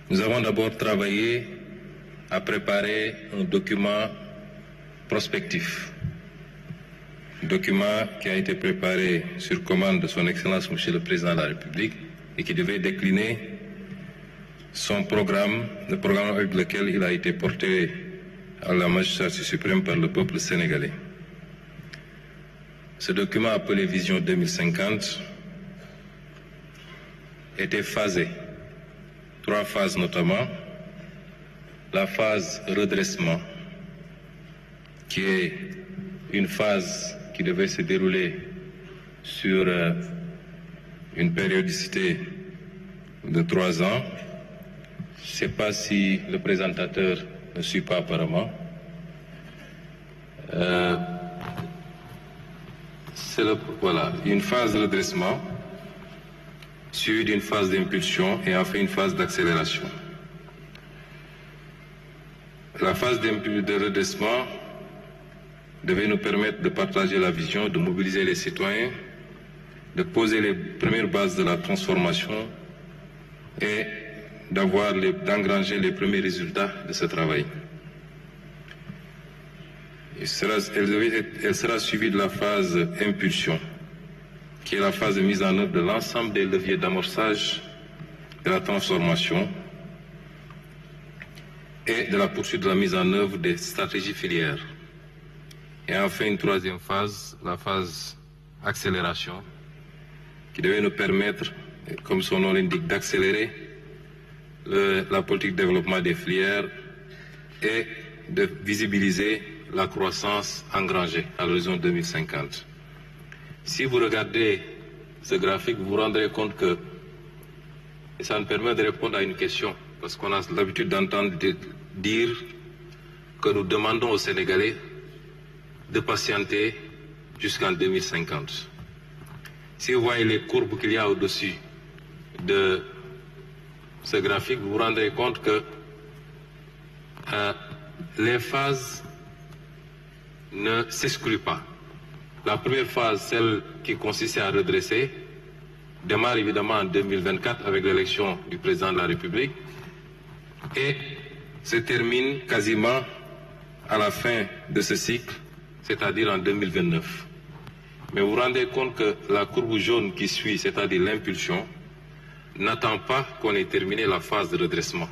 Nous avons d'abord travaillé à préparer un document prospectif. Document qui a été préparé sur commande de son Excellence Monsieur le Président de la République et qui devait décliner son programme, le programme avec lequel il a été porté à la magistrature suprême par le peuple sénégalais. Ce document appelé Vision 2050 était phasé, 3 phases notamment. La phase redressement, qui est une phase qui devait se dérouler sur une périodicité de 3 ans. Je ne sais pas si le présentateur ne suit pas apparemment. Voilà, une phase de redressement, suivie d'une phase d'impulsion et enfin une phase d'accélération. La phase de redressement devait nous permettre de partager la vision, de mobiliser les citoyens, de poser les premières bases de la transformation et d'engranger les premiers résultats de ce travail. Elle sera suivie de la phase impulsion, qui est la phase de mise en œuvre de l'ensemble des leviers d'amorçage de la transformation et de la poursuite de la mise en œuvre des stratégies filières. Et enfin une 3e phase, la phase accélération, qui devait nous permettre, comme son nom l'indique, d'accélérer la politique de développement des filières et de visibiliser la croissance engrangée à l'horizon 2050. Si vous regardez ce graphique, vous vous rendrez compte que, et ça nous permet de répondre à une question, parce qu'on a l'habitude d'entendre dire que nous demandons aux Sénégalais de patienter jusqu'en 2050. Si vous voyez les courbes qu'il y a au-dessus de ce graphique, vous vous rendrez compte que les phases ne s'excluent pas. La première phase, celle qui consistait à redresser, démarre évidemment en 2024 avec l'élection du président de la République et se termine quasiment à la fin de ce cycle, c'est-à-dire en 2029. Mais vous vous rendez compte que la courbe jaune qui suit, c'est-à-dire l'impulsion, n'attend pas qu'on ait terminé la phase de redressement.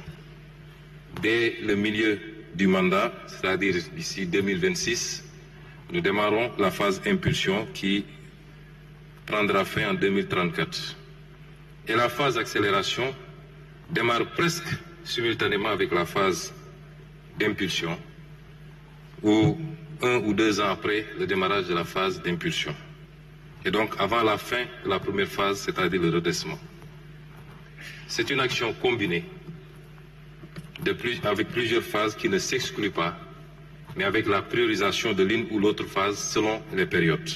Dès le milieu du mandat, c'est-à-dire d'ici 2026, nous démarrons la phase impulsion qui prendra fin en 2034. Et la phase accélération démarre presque simultanément avec la phase d'impulsion, ou 1 ou 2 ans après le démarrage de la phase d'impulsion. Et donc avant la fin de la première phase, c'est-à-dire le redressement. C'est une action combinée avec plusieurs phases qui ne s'excluent pas, mais avec la priorisation de l'une ou l'autre phase selon les périodes.